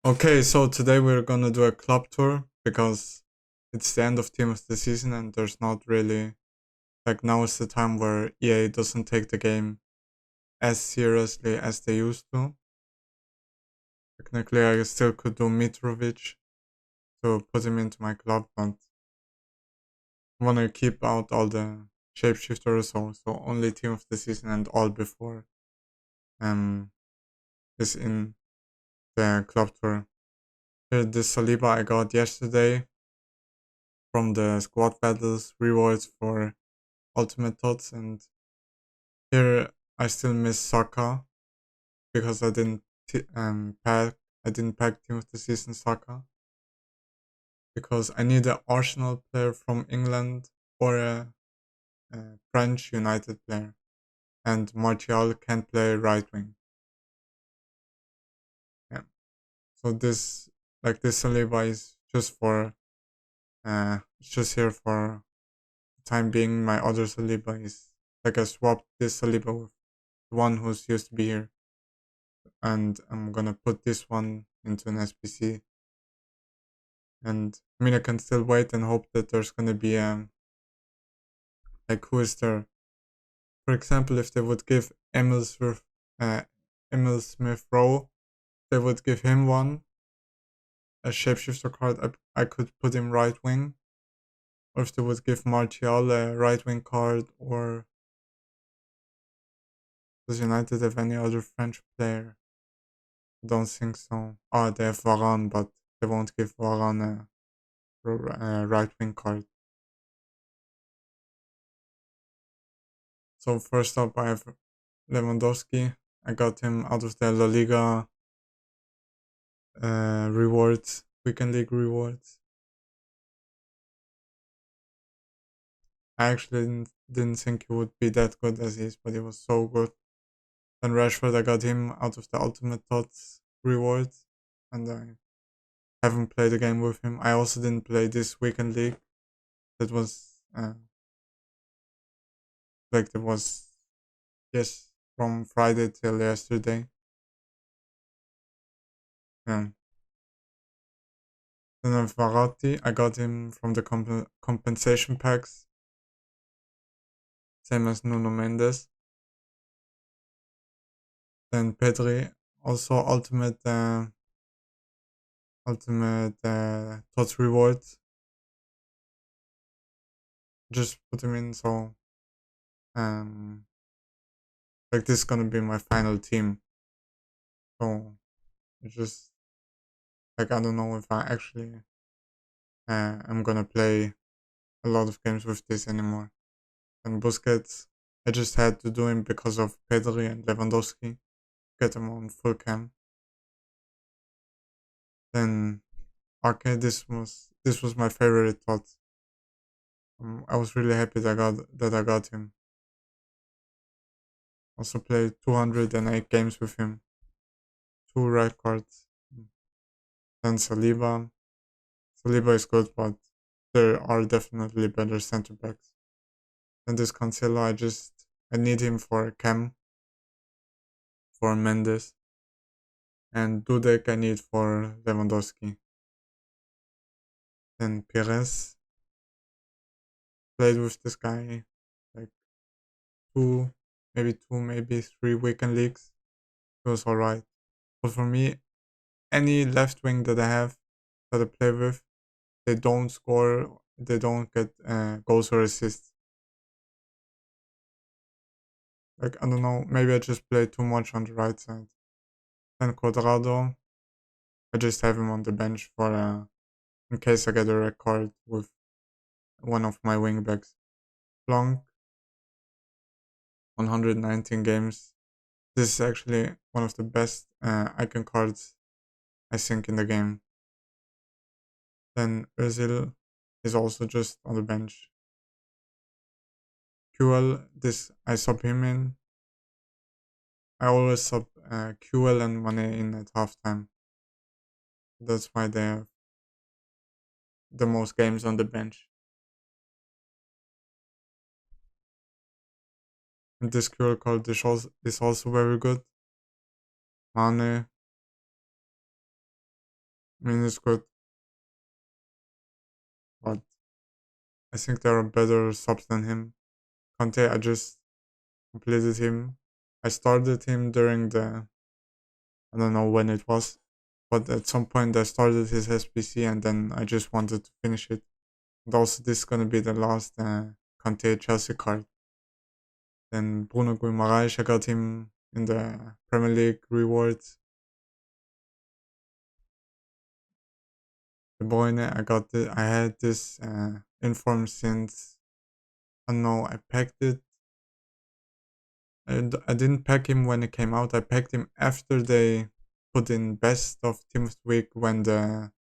Okay, so today we're gonna do a club tour because it's the end of team of the season and there's not really like now is the time where EA doesn't take the game as seriously as they used to. Technically, I still could do Mitrovic to put him into my club, but I wanna keep out all the shapeshifters, so only team of the season and all before um is in the club tour. Here, this Saliba I got yesterday from the squad battles rewards for ultimate thoughts, and here I still miss Saka because I didn't pack team of the season Saka because I need an Arsenal player from England or a French United player, and Martial can play right wing. Yeah, so this Saliba is just for it's just here for the time being. My other Saliba is like I swapped this Saliba with the one who's used to be here, and I'm gonna put this one into an SPC. And I mean, I can still wait and hope that there's gonna be like who is there? For example, if they would give uh, Emil Smith Rowe, they would give him one a shapeshifter card. I could put him right wing, or if they would give Martial a right wing card, or does United have any other French player? I don't think so. Oh, they have Varane, but they won't give Varane a right wing card. So first up, I have Lewandowski. I got him out of the La Liga rewards, weekend league rewards. I actually didn't think he would be that good as he is, but he was so good. Then Rashford, I got him out of the Ultimate Thoughts rewards, and I haven't played a game with him. I also didn't play this weekend league. That was like there was yes from Friday till yesterday. Yeah. Then Verratti, I got him from the compensation packs, same as Nuno Mendes. Then Pedri, also ultimate thoughts rewards. Just put him in, so um like this is gonna be my final team. So it's just like I don't know if I actually I'm gonna play a lot of games with this anymore. And Busquets, I just had to do him because of Pedri and Lewandowski. Get them on full cam. Then okay, this was my favorite thought. I was really happy that I got him. Also played 208 games with him. Two red cards. Then Saliba. Saliba is good, but there are definitely better center backs. Then this Cancelo, I need him for Cam, for Mendes, and Dudek I need for Lewandowski. Then Perez, played with this guy like two, maybe three weekend leagues. It was alright. But for me, any left wing that I have that I play with, they don't score, they don't get goals or assists. Like, I don't know, maybe I just play too much on the right side. Then Quadrado, I just have him on the bench for in case I get a red card with one of my wingbacks. Blanc, 119 games. This is actually one of the best icon cards I think in the game. Then Özil is also just on the bench. QL, this I sub him in. I always sub QL and Mane in at halftime. That's why they have the most games on the bench. And this QL card is also very good. Mane, I mean, it's good, but I think there are better subs than him. Conte, I just completed him. I started him during the, I don't know when it was, but at some point I started his SPC and then I just wanted to finish it. And also, this is gonna be the last Conte Chelsea card. Then Bruno Guimaraes, I got him in the Premier League rewards. De Bruyne, I had this inform since, I don't know, I packed it. I didn't pack him when it came out. I packed him after they put in best of Team of the Week when the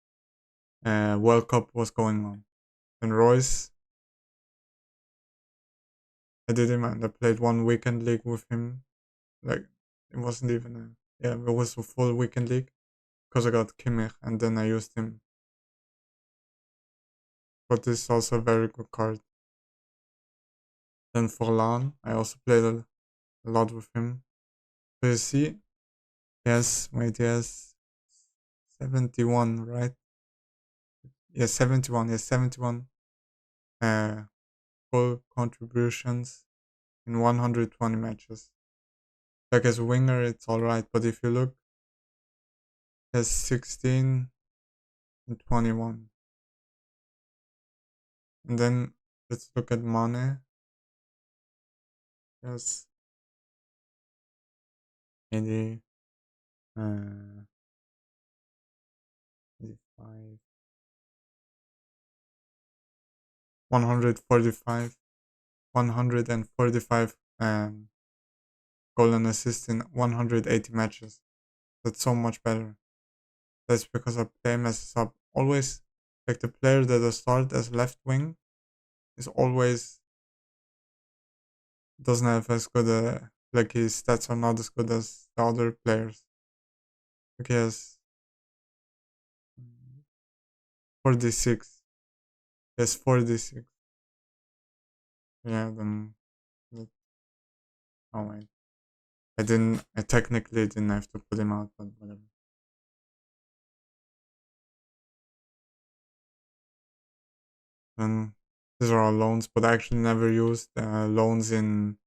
World Cup was going on. And Royce, I did him and I played one weekend league with him. Like, it wasn't even a, yeah, it was a full weekend league because I got Kimmich and then I used him. But this is also a very good card. Then Forlan, I also played a lot with him. So you see, yes, wait, yes, 71, right? Yes, 71, yes, 71 uh, goal contributions in 120 matches. Like as a winger, it's alright, but if you look, has 16 and 21. And then let's look at Mane. Yes, 80, 85, 145, 145 goal and assist in 180 matches. That's so much better. That's because I play him as a sub. Always, like the player that I start as left wing is always doesn't have as good like his stats are not as good as the other players. Because 46. Yes, 46. Yeah, then oh wait. I technically didn't have to put him out, but whatever. Then these are all loans, but I actually never used loans in,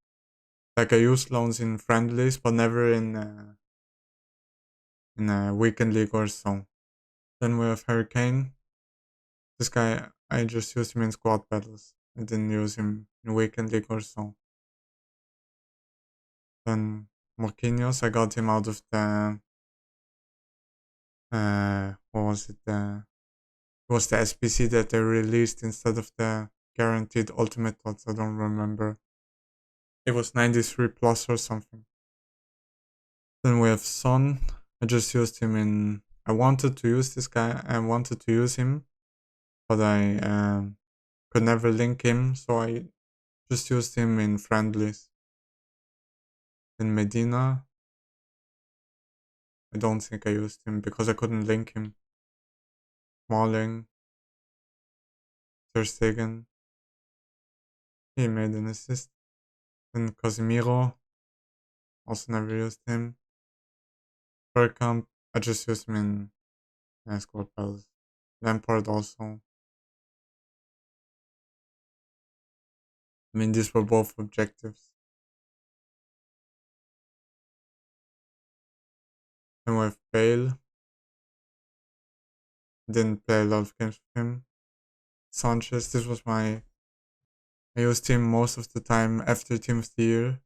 like I used loans in friendlies, but never in a weekend league or so. Then we have Hurricane. This guy, I just used him in squad battles. I didn't use him in weekend league or so. Then Marquinhos, I got him out of the, what was it? It was the SPC that they released instead of the guaranteed ultimate odds. I don't remember. It was 93 plus or something. Then we have Son. I just used him in. I wanted to use this guy. I wanted to use him, but I could never link him, so I just used him in friendlies. In Medina, I don't think I used him because I couldn't link him. Smalling, Ter Stegen, he made an assist. Then Casemiro, also never used him. Bergkamp, I just used him in squad battles. Lampard also. I mean, these were both objectives. Then we have Bale. Didn't play a lot of games with him. Sanchez, this was my. I used him most of the time after Team of the Year.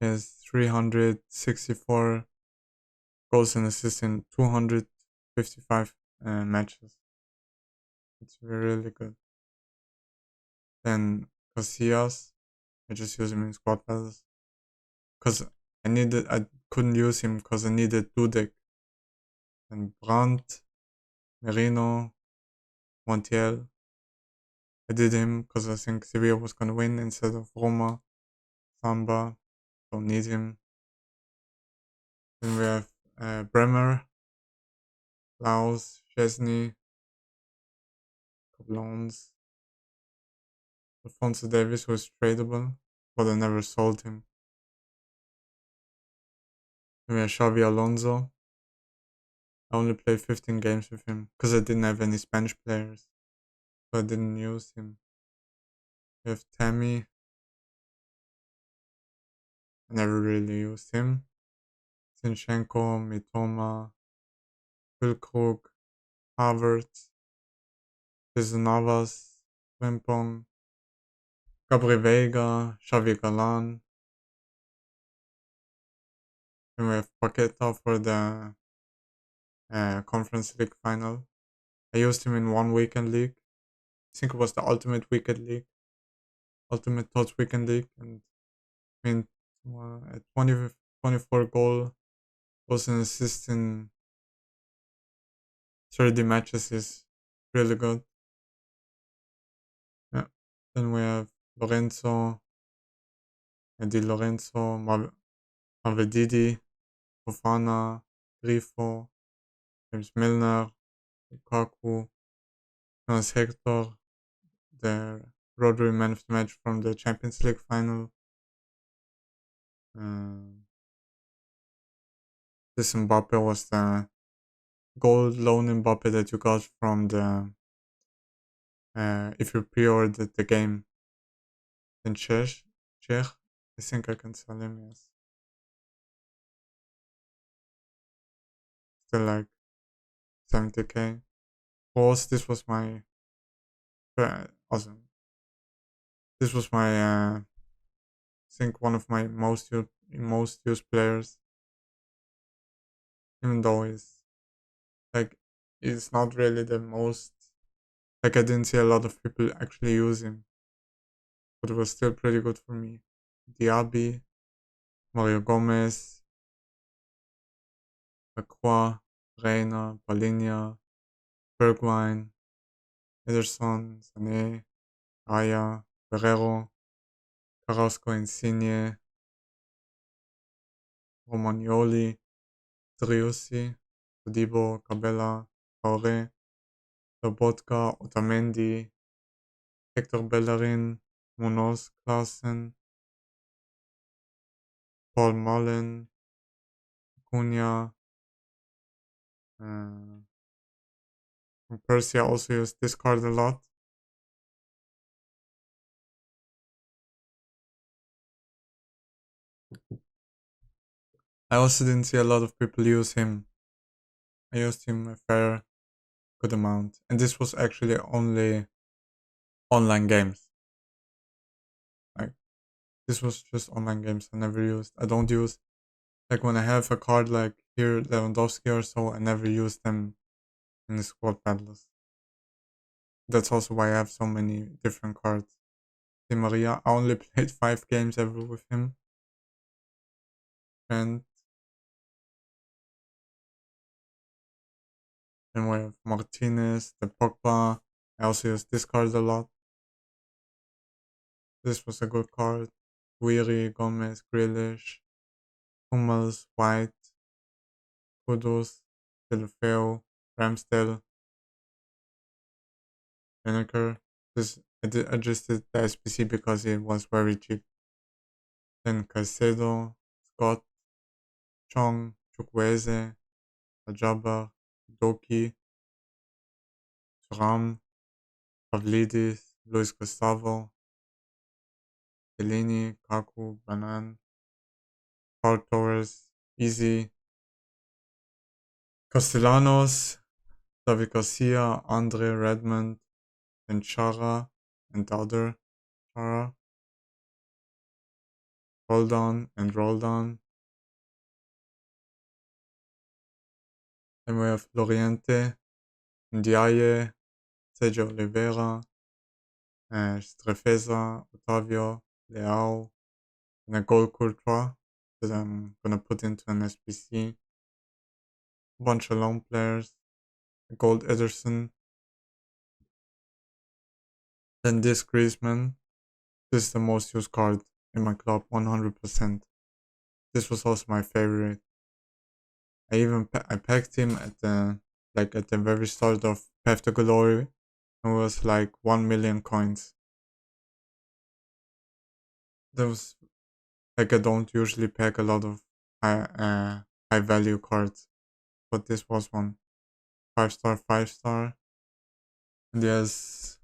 He has 364 goals and assists in 255 matches. It's really good. Then Casillas, I just use him in squad battles. Because I couldn't use him because I needed Dudek. And Brandt, Merino, Montiel. I did him because I think Sevilla was going to win instead of Roma. Samba, don't need him. Then we have Bremer, Laos, Chesney, Coblons, Alfonso Davis, who is tradable, but I never sold him. Then we have Xavi Alonso. I only played 15 games with him because I didn't have any Spanish players, so I didn't use him. We have Tammy. I never really used him. Zinchenko, Mitoma, Füllkrug, Havertz, Navas, Frimpong, Gabri Veiga, Xavi Galan. And we have Paqueta for the Conference League final. I used him in one weekend league. I think it was the Ultimate Weekend League. Ultimate Tots Weekend League. And I mean, at 24 goal, was an assist in 30 matches is really good. Yeah. Then we have Lorenzo, Di Lorenzo, Mavedidi, Fofana, Grifo, James Milner, Lukaku, Jonas Hector, the Rodri man of the match from the Champions League final. This Mbappe was the gold loan Mbappe that you got from the if you pre-ordered the game in Czech. I think I can sell him, yes. Still like 70k. Of course, this was my awesome. This was my I think one of my most used players. Even though it's not really the most, like I didn't see a lot of people actually use him, but it was still pretty good for me. Diaby, Mario Gomez, Lacroix, Reina, Palinha, Bergwijn, Ederson, Sané, Raya, Guerrero, Carrasco, Insigne, Romagnoli, Driussi, Todibo, Cabella, Traoré, Lobotka, Otamendi, Hector Bellerin, Munoz, Klaassen, Paul Mullen, Cunha. From Percy, I also used this card a lot. I also didn't see a lot of people use him. I used him a fair good amount. And this was actually only online games. Like, this was just online games I never used. I don't use, like, when I have a card like here, Lewandowski or so, I never use them in the squad battles. That's also why I have so many different cards. Di Maria, I only played 5 games ever with him. And then we have Martinez, the Pogba. I also use this card a lot. This was a good card. Weary, Gomez, Grealish, Hummels, White, Kudus, Delufeu, Ramsdale, Lineker. I just did the SPC because it was very cheap. Then Caicedo, Scott, Chong, Chukwueze, Ajaba, Doki, Thuram, Pavlidis, Luis Gustavo, Bellini, Kaku, Banan, Paul Torres, Easy, Castellanos, David Garcia, Andre Redmond, and Chara, and the other Chara, Roldan and Roldan. Then we have Loriente, Ndiaye, Sergio Oliveira, Strefeza, Otavio, Leao, and a gold Courtois that I'm gonna put into an SPC. A bunch of lone players, a gold Ederson. Then this Griezmann. This is the most used card in my club, 100%. This was also my favorite. I packed him at the very start of Path to Glory. It was like 1 million coins. There was like I don't usually pack a lot of high value cards, but this was one. 5 star, 5 star, and he has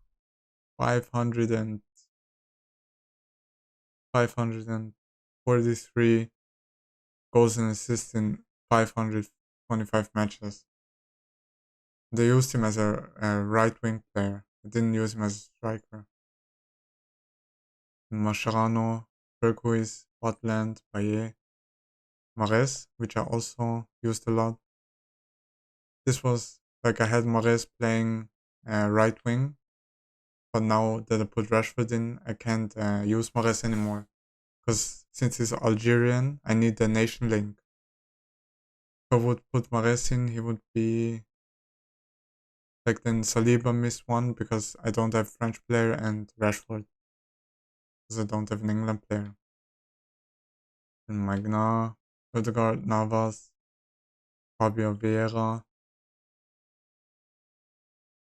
500 and 543 goals and assists in 525 matches. They used him as a right wing player. They didn't use him as a striker. Mascherano, Berghuis, Butland, Payet, Mares, which I also used a lot. This was like I had Mares playing right wing, but now that I put Rashford in, I can't use Mares anymore. Because since he's Algerian, I need the nation link. If I would put Mares in, he would be like then Saliba missed one because I don't have French player and Rashford because I don't have an England player. And Magna, Odegaard, Navas, Fabio Vieira,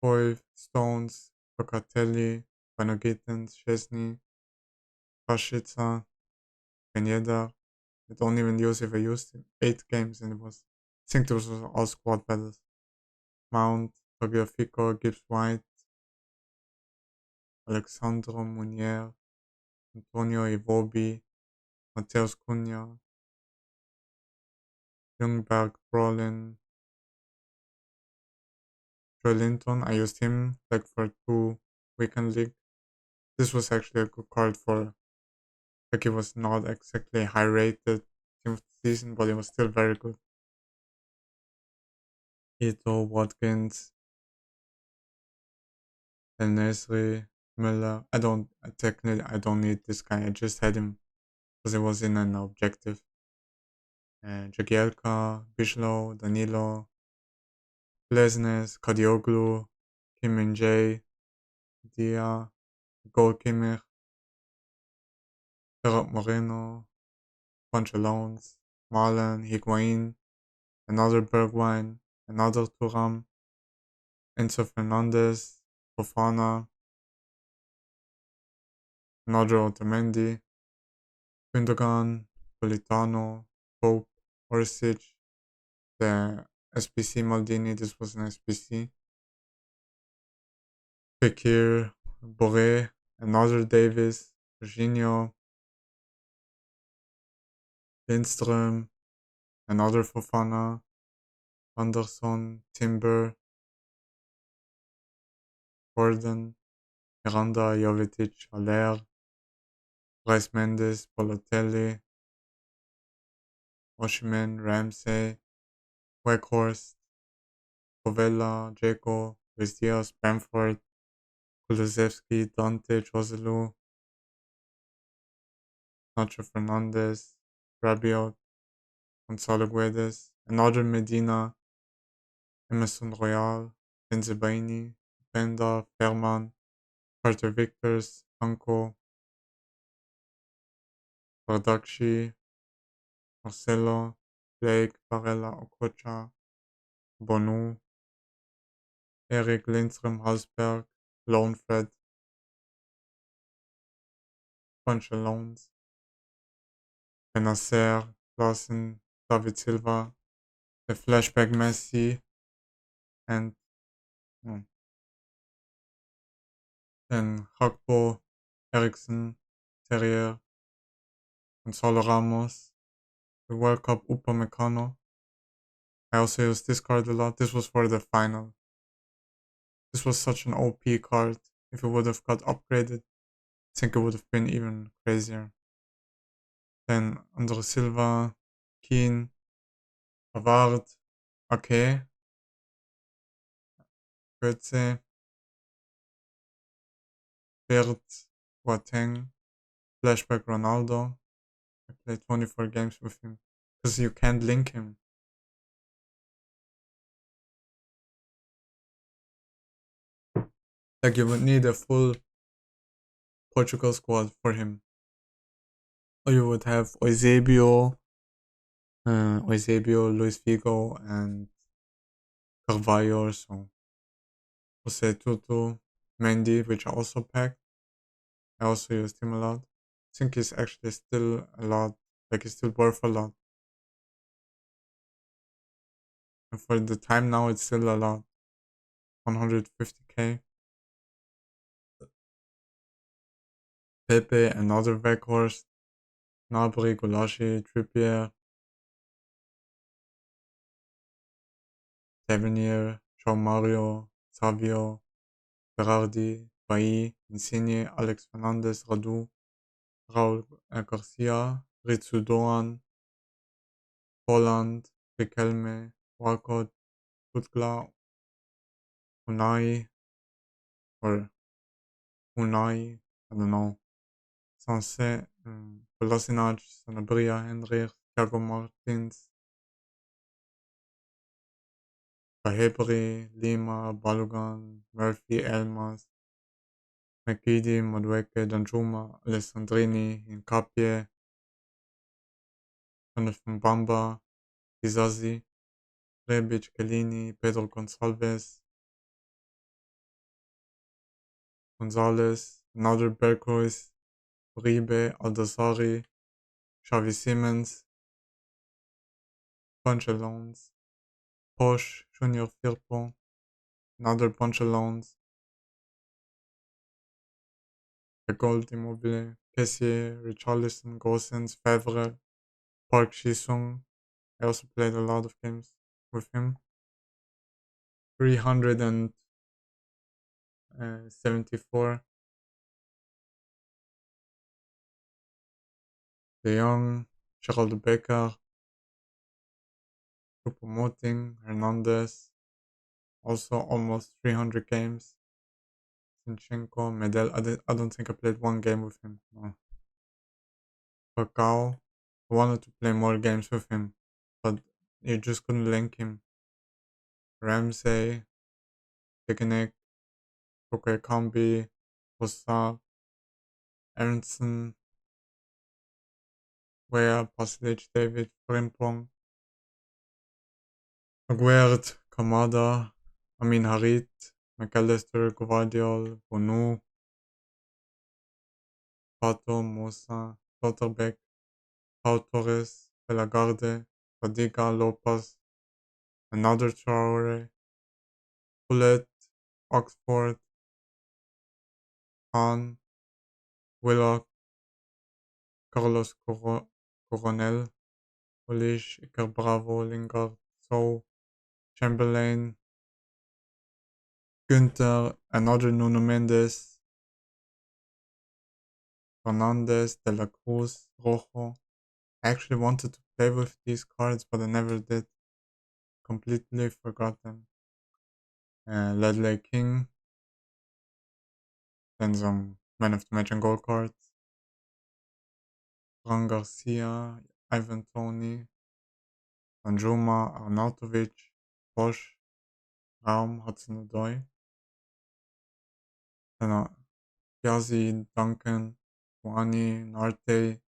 Cruyff, Stones, Locatelli, Panogittens, Chesney, Rashica, Pineda. I don't even use if I used it. 8 games and it was, I think those were all squad battles. Mount, Tagliafico, Gibbs White, Alexandro Munier, Antonio Iwobi, Mateus Cunha, Ljungberg, Brolin, Joelinton. I used him like for 2 weekend league. This was actually a good card for, like it was not exactly high rated team of the season, but it was still very good. Ito, Watkins, El Nesri, Müller. I don't need this guy. I just had him because it was in an objective. Jagielka, Bishlo, Danilo, Blesnes, Kadioglu, Kim Min Jae, Dia, Gol Kimmich, Gerard Moreno, bunch of loans, Marlon, Higuain, another Bergwijn, another Thuram, Enzo Fernandez, Fofana, another Otamendi, Gündogan, Politano, Pope, Orsic, the SPC Maldini, this was an SPC, Fekir, Boré, another Davis, Jorginho, Lindström, another Fofana, Anderson, Timber, Gordon, Miranda, Jovetic, Aller, Bryce Mendes, Balotelli, Osimhen, Ramsey, Weghorst, Povella, Dzeko, Luis Diaz, Bamford, Kulusevski, Dante, Joselu, Nacho Fernandez, Rabiot, Gonzalo Guedes, another Medina, Emerson Royal, Benzebaini, Benda, Ferman, Carter Victors, Anko, Bardakshi, Marcelo, Blake, Barella, Okocha, Bonu, Erik Lindström, Halsberg, Lone Fred, bunch of loans, Benacer, Larsen, David Silva, the flashback Messi, and oh, then Hakpo, Eriksson, Terrier, Gonzalo Ramos, the World Cup Upamecano. I also used this card a lot. This was for the final. This was such an OP card. If it would have got upgraded, I think it would have been even crazier. Then André Silva, Keane, Pavard, Ake, Goetze, Bert, Boateng, Flashback Ronaldo. I played 24 games with him because you can't link him. Like you would need a full Portugal squad for him. Or you would have Eusebio, Luis Figo, and Carvalho, so Jose Tutu, Mendy, which I also packed. I also used him a lot. I think he's actually still a lot, like he's still worth a lot. And for the time now, it's still a lot. 150k. Pepe, another Weghorst, Gnabry, Gulashi, Trippier, Tavernier, João Mario, Savio, Berardi, Bailly, Insigne, Alex Fernandez, Radu, Raul Garcia, Ritsu Doan, Holland, Riquelme, Walcott, Putgla, Unai, or Unai, I don't know, Sanse, Kolasinac, Sanabria, Henrich, Thiago Martins, Bahebri, Lima, Balogun, Murphy, Elmas, McGeady, Madueke, Danjuma, Alessandrini, Incapie, Bamba, Dizazi, Rebic, Kellini, Pedro Gonzalez, another Berghuis, Uribe, Aldasari, Xavi Simmons, bunch of loans, Posh, Junior Firpo, another bunch of loans, Gold Immobile, Kessier, Richarlison, Gosens, Favre, Park Ji-sung. I also played a lot of games with him. 374. De Jong, Gerald Becker, Choupo-Moting, Hernandez, also almost 300 games. Zinchenko, Medel, I don't think I played one game with him. No. Falcao, I wanted to play more games with him, but you just couldn't link him. Ramsey, Picnic, Koke Kambi, Hossa, Aronson, Wea, Paslic, David, Frimpong, Aguerd, Kamada, Amin Harit, McAllister, Gvardiol, Bonu, Pato, Musa, Slotterbeck, Pau Torres, Belagarde, Fadiga, Lopez, another Traore, Bullet, Oxford, Khan, Willock, Carlos Coronel, Polish, Iker Bravo, Lingard, So, Chamberlain, Günther, another Nuno Mendes, Fernandez, De La Cruz, Rojo. I actually wanted to play with these cards, but I never did. Completely forgot them. Ledley King, then some Man of the Match and gold cards. Fran Garcia, Ivan Toney, Danjuma, Arnautovic, Bosch, Raum, Hudson-Odoi. Then Piazzi, Duncan, Wani, Narte,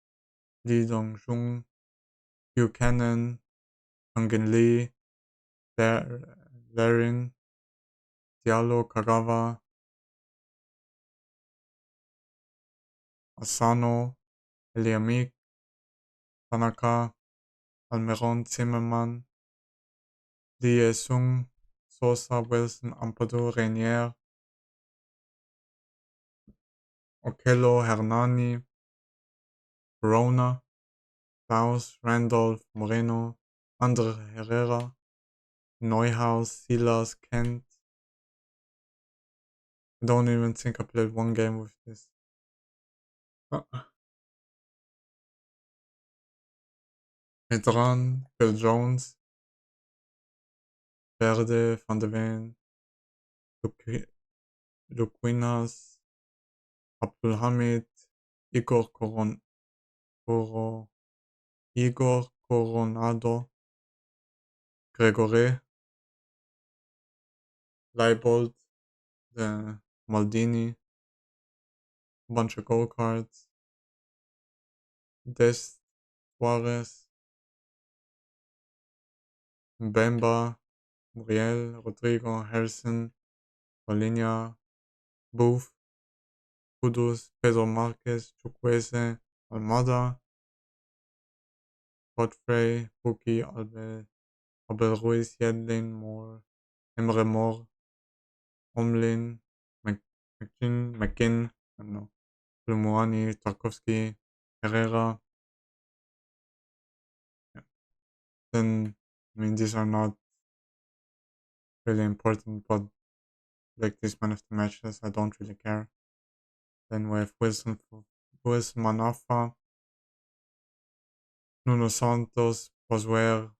Lee Dong-jung, Buchanan, Hungen Lee, Larin, Diallo, Kagawa, Asano, Eliamik, Tanaka, Almiron, Zimmermann, Lee Sung, Sosa, Wilson, Ampadu, Renier, Okello, Hernani, Verona, Klaus, Randolph, Moreno, Andre Herrera, Neuhaus, Silas, Kent. I don't even think I played one game with this. Medran, Phil Jones, Verde, Van de Ven, Luquinas, Abdulhamid, Igor Igor Coronado, Gregory, Leibold, the Maldini, a bunch of gold cards, Dest, Suarez, Mbemba, Muriel, Rodrigo, Harrison, Paulinha, Booth, Kudus, Pedro Marquez, Chukwueze, Almada, Godfrey, Puki, Abel Ruiz, Yedlin, Moore, Emre Moore, Tomlin, McGinn, I don't know, Lumuani, Tarkovsky, Herrera. Yeah. Then, I mean, these are not really important, but like this man of the matches, I don't really care. Then we have Wilson Manafa, Nuno Santos, Boswell,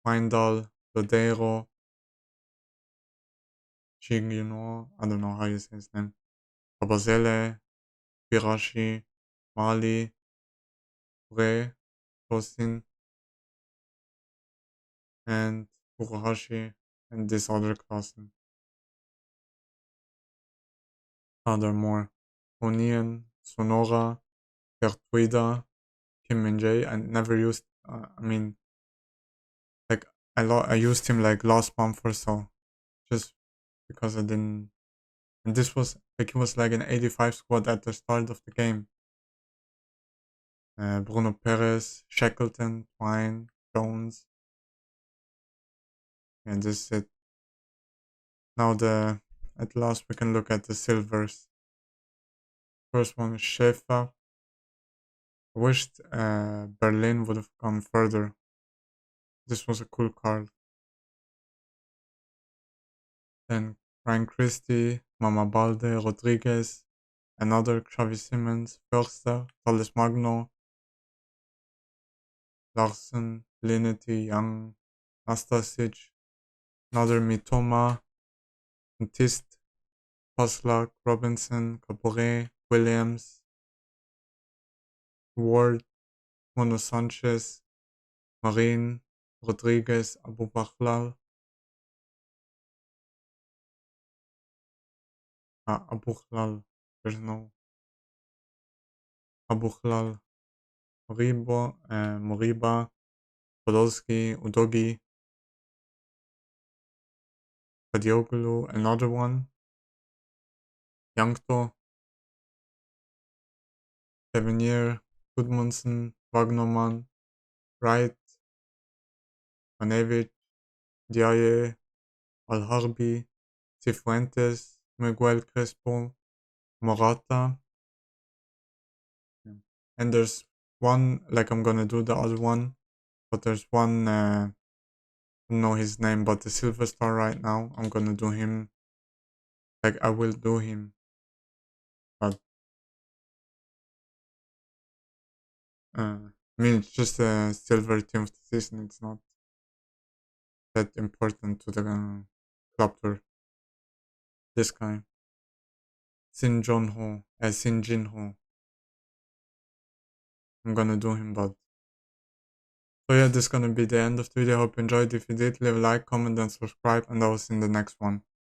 Weindal, Lodeiro, Chiguino, I don't know how you say his name, Kabazele, Birashi, Mali, Bre, Tosin, and Furuhashi, and this other Klassen. Furthermore, Onion, Sonora, Bertuida, Kim Min Jae, I never used, I mean, like, I used him like last month or so, just because I didn't, and this was, like, he was like an 85 squad at the start of the game. Bruno Perez, Shackleton, Twine, Jones, and this is it. Now at last we can look at the silvers. First one is Schaefer. I wished Berlin would have gone further. This was a cool card. Then Ryan Christie, Mama Balde, Rodriguez, another Xavi Simmons, Förster, Thales Magno, Larsen, Linetti, Young, Nastasic, another Mitoma, Tist, Paslak, Robinson, Caporet, Williams, Ward, Mono Sanchez, Marin, Rodriguez, Abu Bakhlal, Abu Khlal, there's no Abu Khlal, Moriba, Podolski, Udogi, Kadioglu, another one, Yankto, Tavernier, Gudmundsson, Wagnerman, Wright, Manevich, Diaye, Al-Harbi, Cifuentes, Miguel Crespo, Morata. And there's one, like I'm gonna do the other one, but there's one, I don't know his name, but the Silver Star right now, I'm gonna do him, like I will do him, but I mean, it's just a silver team of the season, it's not that important to the club tour. This guy, Sin Jin Ho, I'm gonna do him, but so yeah, this is gonna be the end of the video. I hope you enjoyed. If you did, leave a like, comment, and subscribe, and I will see you in the next one.